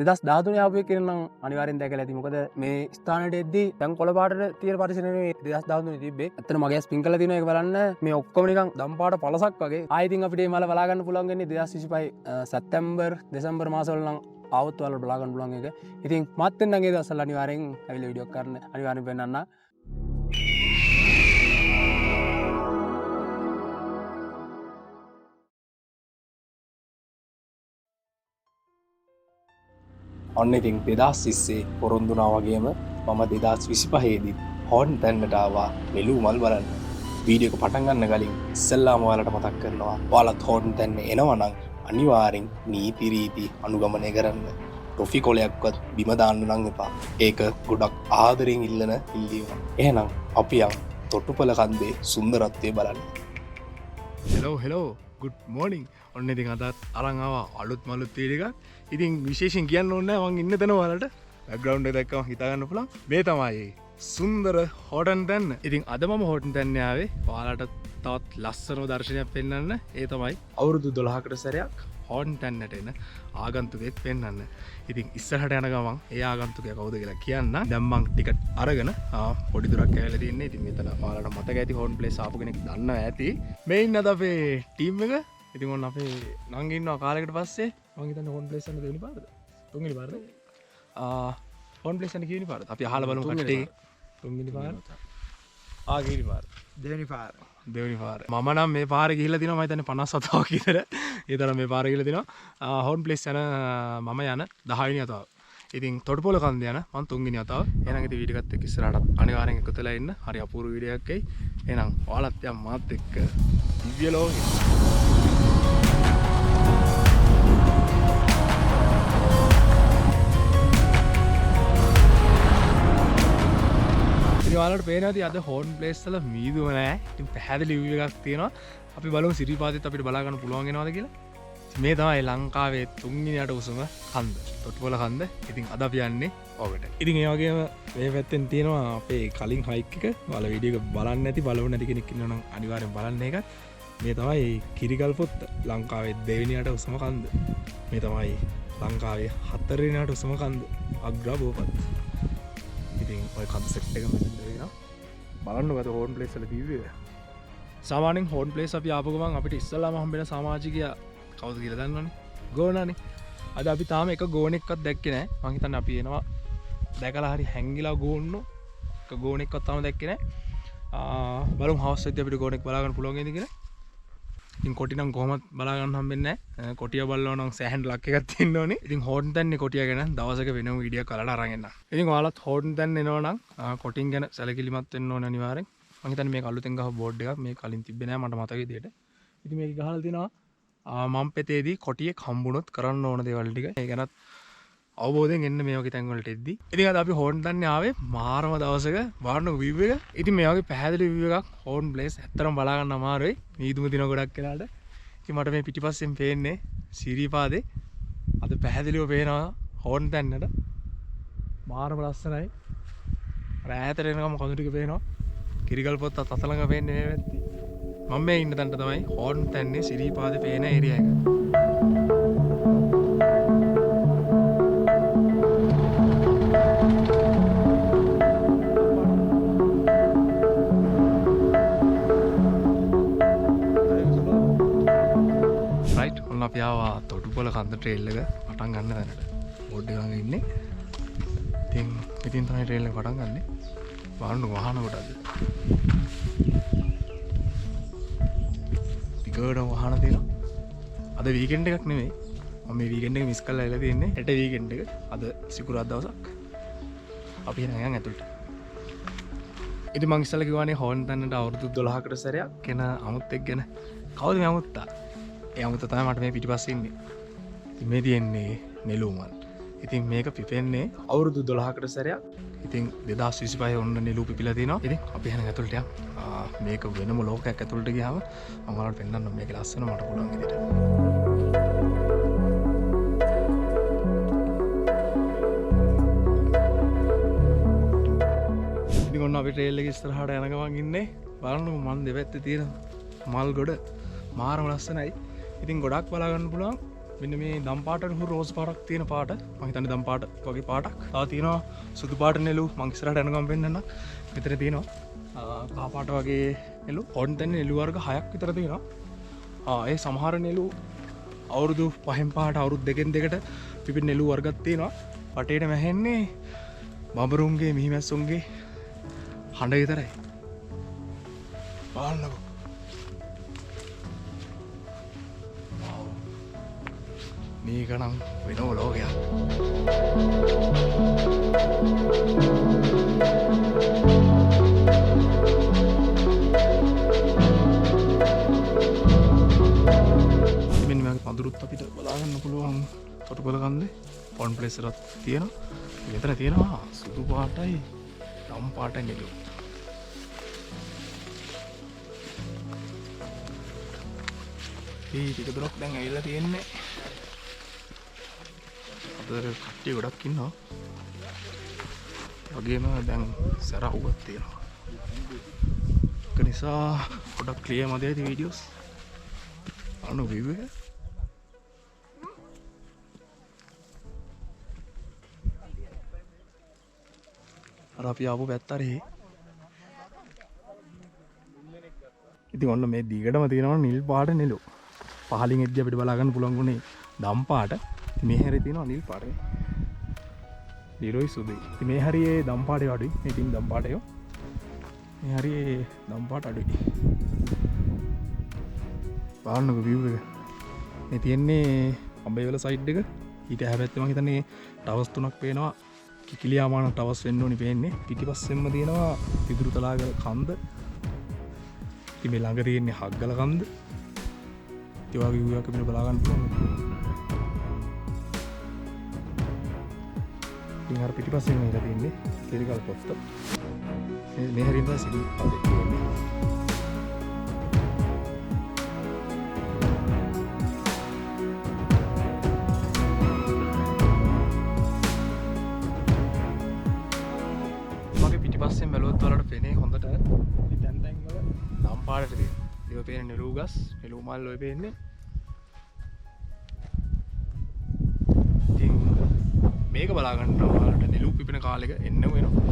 2013 ආපු එක නම් අනිවාර්යෙන් දැකලා ඇති. මොකද මේ ස්ථානයට එද්දී දැන් කොළ පාටට තියෙන පරිසරයේ 2013 තිබ්බේ. ඇත්තට මගේ ස්ප්‍රින්කලර් තියෙන එක බලන්න මේ ඔක්කොම නිකන් දම් පාට පළසක් වගේ. ආයෙ ඉතින් අපිට මේ මල බලා ගන්න පුළුවන් වෙන්නේ 2025 සැප්තැම්බර් දෙසැම්බර් මාසවල නම් ආවොත් ඔයාලට බලා ගන්න පුළුවන් එක. ඉතින් මත් එන්නම් ඒ දවස්වල අනිවාර්යෙන් ඇවිල්ලා වීඩියෝ කරන්න අනිවාර්යෙන් වෙන්නන්න. ඔන්න ඉතින් 2020 පොරොන්දුනා වගේම මම 2025 දී හොන් තැන්නට ආවා මෙලු මල් බලන්න. වීඩියෝ එක පටන් ගන්න කලින් ඉස්සෙල්ලාම ඔයාලට මතක් කරනවා ඔයාලත් හොන් තැන්න එනවා නම් අනිවාර්යෙන් නීති රීති අනුගමනය කරන්න. ටොෆි කොලයක්වත් බිම දාන්න නම් එපා. ඒක ගොඩක් ආදරෙන් ඉල්ලන ඉල්ලීමක්. එහෙනම් අපි යමු තොටුපළ කන්දේ සුන්දරත්වය බලන්න. Hello good morning. ඔන්න ඉතින් අදත් අරන් ආවා අලුත් මලුත් වීඩියෝ එකක්. ඉතින් විශේෂයෙන් කියන්න ඕනේ නැහැ මං ඉන්න තැන ඔයාලට බෑග්ග්‍රවුන්ඩ් එක දැක්කම හිතා ගන්න පුළුවන්. මේ තමයි සුන්දර හොටන් තැන්න. ඉතින් අද මම හොටන් තැන්නේ ආවේ ඔයාලට තවත් ලස්සනම දර්ශනයක් පෙන්වන්න. ඒ තමයි අවුරුදු 12කට සැරයක් හොටන් තැන්නට එන ආගන්තුකෙක් පෙන්වන්න. ඉතින් ඉස්සරහට යන ගමන් ඒ ආගන්තුකයා කවුද කියලා කියන්න. දැන් මං ටිකට් අරගෙන පොඩි දුරක් ඇවිල්ලා තින්නේ. ඉතින් මෙතන ඔයාලට මතක ඇති හොටන් ප්ලේස් ආපු කෙනෙක් දන්නවා ඇති. මේ ඉන්න අද අපේ ටීම් එක. ඉතින් ඔන්න අපේ නංගි ඉන්නවා කාලයකට පස්සේ මං හිතන්නේ හොටන් ප්ලේස් එක දෙවෙනි පාරද? තුන්වෙනි පාරද? හොටන් ප්ලේස් එක කීවෙනි පාරද? අපි අහලා බලමු කට්ටිය. තුන්වෙනි පාර. කීවෙනි පාර? දෙවෙනි පාර. දෙවෙනි පාර. මම නම් මේ පාරේ ගිහිල්ලා තිනවා මම හිතන්නේ 57ක් විතර. ඒ තරම් මේ පාරේ ගිහිල්ලා තිනවා. හොටන් ප්ලේස් යන මම යන 10 වෙනි වතාව. ඉතින් තොටුපොළ කන්ද යන මම 3 වෙනි වතාව. එහෙනම් ඉතින් වීඩියෝ එකත් එක්ක ඉස්සරහට අනිවාර්යෙන් එකතු වෙලා ඉන්න. හරි අපූර්ව වීඩියෝ එකක් එයි. එහෙනම් ඔයාලත් යම් මාත් එක්ක දිව්‍ය ලෝකෙ. ඔයාලට පේනවා ඇති අද හොටන් ප්ලේස් වල මීදුම නැහැ. ඉතින් පැහැදිලි view එකක් තියෙනවා. අපි බලමු සිරිපාදෙත් අපිට බලා ගන්න පුළුවන් වෙනවද කියලා. මේ තමයි ලංකාවේ 3 වෙනි යට උසම කන්ද. තොටුපොළ කන්ද. ඉතින් අද අපි යන්නේ ඔකට. ඉතින් ඒ වගේම මේ පැත්තෙන් තියෙනවා අපේ කලින් හයික් එක. ඔයාලා වීඩියෝ එක බලන්න නැති බලව නැති කෙනෙක් ඉන්නවා නම් අනිවාර්යෙන් බලන්න එකත්. මේ තමයි කිරිගල්පොත්ත ලංකාවේ 2 වෙනි යට උසම කන්ද. මේ තමයි ලංකාවේ 4 වෙනි යට උසම කන්ද. අග්‍රා බෝපත්. ඉතින් ඔය කන්ද සෙට් එක මෙතන දෙනවා. බලන්නකෝ හොටන් ප්ලේස් වල view එක. සාමාන්‍යයෙන් හොටන් ප්ලේස් අපි ආපු ගමන් අපිට ඉස්සල්ලාම හම්බෙන සමාජිකයා කවුද කියලා දන්නවනේ. ගෝනානේ. අද අපි තාම එක ගෝනෙක්වත් දැක්කේ නැහැ. මං හිතන්නේ අපි එනවා දැකලා හරි හැංගිලා ගෝන්නෝ. එක ගෝනෙක්වත් තාම දැක්කේ නැහැ. බලමු හවස් වෙද්දී අපිට ගෝනෙක් බලා ගන්න පුළුවන් වේද කියලා. ඉතින් කොටි නම් කොහොමත් බලා ගන්න හම්බෙන්නේ නැහැ. කොටිය බලනවා නම් සෑහෙන ලක් එකක් තියෙන්න ඕනේ. ඉතින් හොටන් තැන්නේ කොටිය ගැන දවසක වෙනම වීඩියෝ කරලා අරන් එන්න. ඉතින් ඔයාලත් හොටන් තැන්න එනවා නම් කොටින් ගැන සැලකිලිමත් වෙන්න ඕනේ අනිවාර්යෙන්. මම හිතන්නේ මේක අලුතෙන් ගහ බෝඩ් එකක්. මේක කලින් තිබ්බේ නැහැ මට මතක විදියට. ඉතින් මේක ගහලා තිනවා මම් පෙතේදී කොටියෙක් හම්බුනොත් කරන්න ඕන දේවල් ටික. ඒ ගැනත් අවබෝධයෙන් එන්න මේ වගේ තැන් වලට එද්දි. ඉතින් අද අපි හොටන් තැන්නේ ආවේ මාරම දවසක වාරණ view එක. ඉතින් මේ වගේ පැහැදිලි view එකක් හොටන් ප්ලේස් ඇත්තටම බලා ගන්න අමාරුයි. නීදුම දින ගොඩක් වෙලාට. ඉතින් මට මේ පිටිපස්සෙන් පේන්නේ සිරිපාදේ. අද පැහැදිලිව පේනවා හොටන් තැන්නට. මාරම ලස්සනයි. ඈතට එනකම කඳු ටික පේනවා. කිරිගල්පොත්ත අතලඟ පේන්නේ මේ පැත්තේ. මම මේ ඉන්න තැනට තමයි හොටන් තැන්නේ සිරිපාදේ පේන ඒරියා එක. අපි ආවා තොටුපොළ කන්ද ට්‍රේල් එක පටන් ගන්න තැනට. බෝඩ් එක ළඟ ඉන්නේ. ඉතින් තමයි ට්‍රේල් එක පටන් ගන්නෙ. බලන්න වාහන කොටද. ටිකඩ වාහන තියෙනවා. අද වීකෙන්ඩ් එකක් නෙමෙයි. මම මේ වීකෙන්ඩ් එක මිස් කරලා ඇවිල්ලා තියෙන්නේ. හෙට වීකෙන්ඩ් එක. අද සිකුරාදා දවසක්. අපි එන යන් ඇතුළට. ඉතින් මං ඉස්සෙල්ලා කිව්වානේ හොටන් තැන්නට අවුරුදු 12කට සැරයක් කෙන අමුත්තෙක් ගැන. කවුද මේ අමුත්තා? ඒ අමුත්ත තමයි මට මේ පිටිපස්සේ ඉන්නේ. ඉතින් මේ තියෙන්නේ නෙළුමල්. ඉතින් මේක පිපෙන්නේ අවුරුදු 12කට සැරයක්. ඉතින් 2025 ඔන්න නෙළු පිපිලා තිනවා. ඉතින් අපි යන ඇතුළට යමු. මේක වෙනම ලෝකයක් ඇතුළට ගියාම මම ඔයාලට පෙන්නන්න මේක ලස්සන මට පුළුවන් විදිහට. ඉතින් ඔන්න අපි ට්‍රේල් එක ඉස්සරහට යන ගමන් ඉන්නේ. බලන්නකො මන් දෙපැත්තේ තියෙන මල් ගොඩ මාරම ලස්සනයි. ඉතින් ගොඩක් බලා ගන්න පුළුවන් මෙන්න මේ දම් පාටට හුරු රෝස් පාටක් තියෙන පාට මම හිතන්නේ දම් පාට වගේ පාටක්. තව තියෙනවා සුදු පාට නෙළු මං ඉස්සරහට යනකම් පෙන්නන්න. මෙතන තියෙනවා කහ පාට වගේ නෙළු. හොන් තැන නෙළු වර්ග 6ක් විතර තියෙනවා. ඒ සමහර නෙළු අවුරුදු 5න් 5ට අවුරුදු 2න් 2ට පිපින නෙළු වර්ගක් තියෙනවා. පටේට මැහෙන්නේ බඹරුන්ගේ මිහිමැස්සුන්ගේ හඬ විතරයි. බලන්නකෝ. මේක නම් වෙනම ලෝකයක්. මෙන්න මේ පඳුරුත් අපිට බලා ගන්න පුළුවන් තොටුපළ කන්දේ පොන් ප්ලේස් එකක් තියෙනවා. මෙතන තියෙනවා සුදු පාටයි දම් පාටයි නෙළු. ටික දුරක් දැන් ඇවිල්ලා තියෙන්නේ. අතර කට්ටිය ගොඩක් ඉන්නවා. වගේම දැන් සරහුවක් තියෙනවා. ඒක නිසා ගොඩක් ක්ලියර් මදි ඇති වීඩියෝස්. අනු view එක. අර අපි ආපු පැත්තරේ. ඉතින් ඔන්න මේ දිගටම තියෙනවා නිල් පාට නෙළු. පහලින් එද්දි අපිට බලා ගන්න පුළුවන් උනේ දම් පාට. මේ හැරේ තියෙනවා නිල් පාට. නිරෝයි සුදුයි. ඉතින් මේ හරියේ දම් පාටේ අඩුයි. මේ තින් දම් පාටයෝ. මේ හරියේ දම් පාට අඩුයි. බලන්නකෝ view එක. මේ තියෙන්නේ අඹේවල සයිඩ් එක. ඊට හැබැයි මම හිතන්නේ ටවර්ස් 3ක් පේනවා. කිකිලියාමාන ටවර්ස් වෙන්න ඕනි පේන්නේ. පිටිපස්සෙන්ම තියෙනවා පිදුරු තලාගල කන්ද. ඉතින් මේ ළඟ තියෙන්නේ හග්ගල කන්ද. ඒ වගේ view එකක් අපිට බලා ගන්න පුළුවන්. ඉතින් අර පිටිපස්සෙන් මේක තියෙන්නේ කෙලිකල් පොත්ත. මේ හැරින් තමයි සිදු අපේ තියෙන්නේ. මගේ පිටිපස්සෙන් බැලුවොත් වලට පේන්නේ හොඳට දැන් දැන් වල නම් පාටට තියෙන. ඒක පේන්නේ නෙළු ගස්, නෙළු මල් ඔය පේන්නේ. මේක බලා ගන්න ඔයාලට නෙළු පිපෙන කාලෙක එන්න වෙනවා.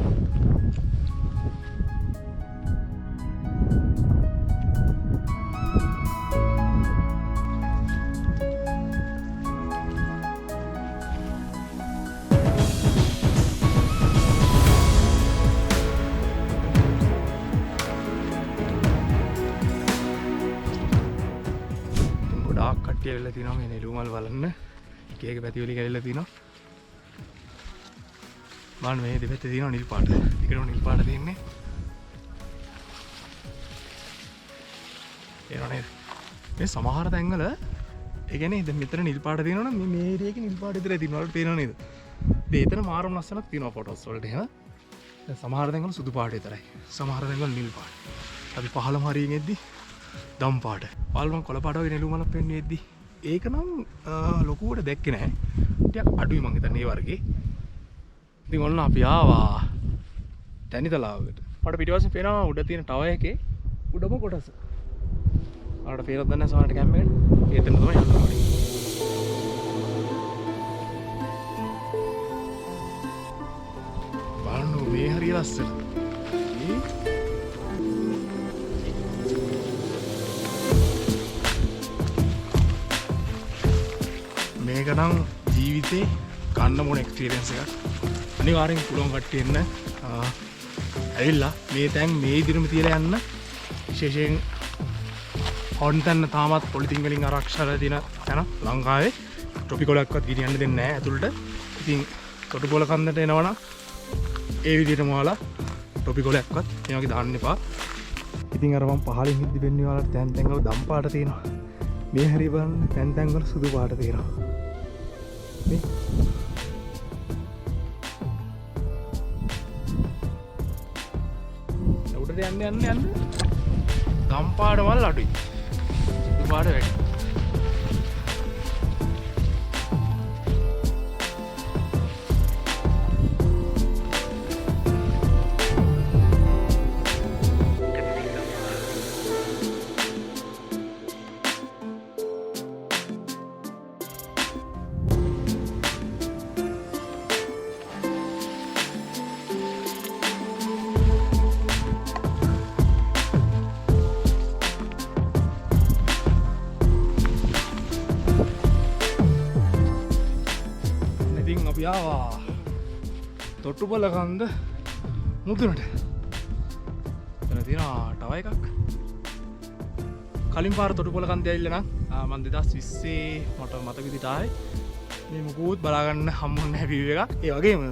ගොඩාක් කට්ටිය ඇවිල්ලා තියෙනවා මේ නෙළු මල් බලන්න. එක එක පැති වලින් ඇවිල්ලා තියෙනවා. මම මේ දෙපැත්තේ තියෙනවා නිල් පාට. ටිකටම නිල් පාට තියෙන්නේ. ඒනෝ නේද? මේ සමහර තැන්වල ඒ කියන්නේ දැන් මෙතන නිල් පාට තියෙනවා නම් මේ ඒරියා එකේ නිල් පාට විතරයි තියෙනවා. වලට පේනව නේද? ඉතින් එතන මාරම ලස්සනක් තියෙනවා ෆොටෝස් වලට එහෙම. දැන් සමහර තැන්වල සුදු පාට විතරයි. සමහර තැන්වල නිල් පාට. අපි පහළම හරියෙන් එද්දි දම් පාට. පහළම කොළ පාට වගේ නෙළු මලක් පෙන්නේ එද්දි. ඒක නම් ලොකුවට දැක්කේ නැහැ. ටිකක් අඩුයි මං හිතන්නේ මේ වර්ගේ. ඉතින් ඔන්න අපි ආවා තැනි තලාවකට. මට පිටිපස්සෙන් පේනවා උඩ තියෙන ටවර් එකේ උඩම කොටස. ආවට පේනවද නැහැ සමහරට කැම් එකට. ඒතන තමයි යන්න ඕනේ. බලන්න මේ හරිය ලස්සන. මේක නම් ජීවිතේ ගන්න මොන එක්ස්පීරියන්ස් එකක්. අනිවාර්යෙන් පුළුවන් කට්ටිය එන්න ඇවිල්ලා මේ තැන් මේ ඉදිරියම තියලා යන්න. විශේෂයෙන් හොන් තැන්න තාමත් පොලිතින් වලින් ආරක්ෂා කරලා තියෙන තැන ලංකාවේ ට්‍රොපිකොලක්වත් ගෙනියන්න දෙන්නේ නැහැ ඇතුළට. ඉතින් තොටුපොළ කන්දට එනවනම් ඒ විදිහටම ඔයාලා ට්‍රොපිකොලක්වත් මේ වගේ දාන්න එපා. ඉතින් අර මම පහලින් හිද්දි වෙන්නේ ඔයාලට තැන් තැන් වල දම් පාට තියෙනවා. මේ හරිය බලන්න තැන් තැන් වල සුදු පාට තියෙනවා. මේ යන්න දම් පාට වල අඩුයි. සුදු පාට වැඩි. ඉතින් අපි ආවා තොට්ටුපොළ කන්ද මුදුනට. එතන තියෙනවා ටව එකක්. කලින් පාර තොටුපොළ කන්දේ ඇවිල්ලා නම් මම 2020 මට මතක විදිහට ආවේ. මේ මොකුත් බලාගන්න හම්බුනේ නැහැ view එකක්. ඒ වගේම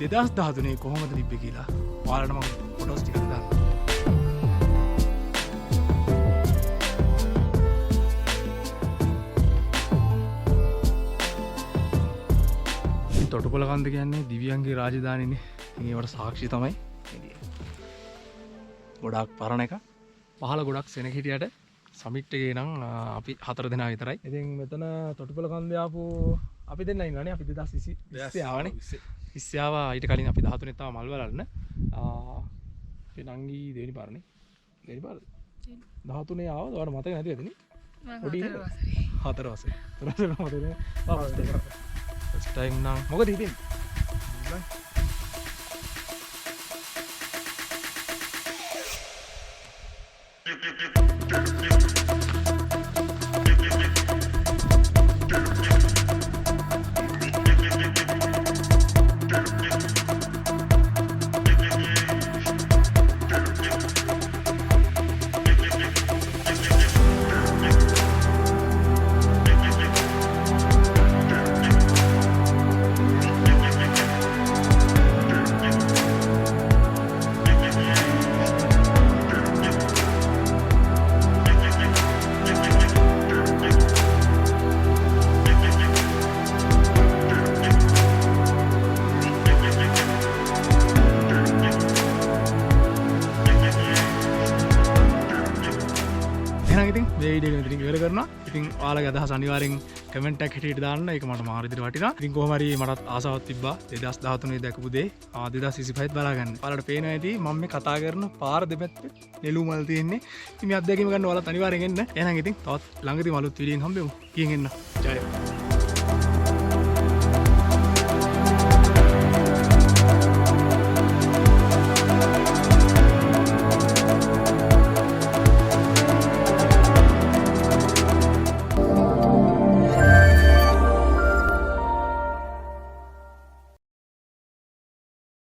2013 කොහොමද තිබ්බේ කියලා ඔයාලට මම ෆොටෝස් ටිකක් දාන්න. තොටුපොළ කන්ද කියන්නේ දිව්‍යන්ගේ රාජධානියනේ. ඉතින් ඒවට සාක්ෂි තමයි. ගොඩාක් පරණ එක. පහළ ගොඩක් සෙනග හිටියට සමිට් එකේ නම් අපි 4 දෙනා විතරයි. ඉතින් මෙතන තොටුපොළ කන්දේ ආපු අපි දෙන්නා ඉන්නවනේ. අපි 2020 ආවනේ. 20 ආවා. ඊට කලින් අපි 13 තව මල් බලන්න. අපේ නංගි දෙවෙනි පාරනේ. දෙවෙනි පාරද? 13 ආවා. ඔයාලට මතක නැති වෙදනේ. පොඩි 4 වසරේ. 4 වසරේ මතකනේ. ෆස්ට් ටයිම් නම් මොකද හිතෙන්නේ? ඉතින් මේ වීඩියෝ එක මෙතනින් ඉවර කරනවා. ඉතින් ඔයාලගේ අදහස් අනිවාර්යෙන් කමෙන්ට් එකක් හිටියට දාන්න. ඒක මට මාර විදිහට වටිනවා. ඉතින් කොහොම හරි මටත් ආසාවක් තිබ්බා 2013 දැකපු දේ 2025ත් බලාගන්න. ඔයාලට පේනවා ඇති මම මේ කතා කරන පාර දෙපැත්තේ නෙළුම් මල් තියෙන්නේ. ඉතින් මේ අත්දැකීම ගන්න ඔයාලත් අනිවාර්යෙන් එන්න. එහෙනම් ඉතින් තවත් ළඟදී මලුත් වීඩියෝෙන් හම්බෙමු. ගිහින් එන්න. ජය.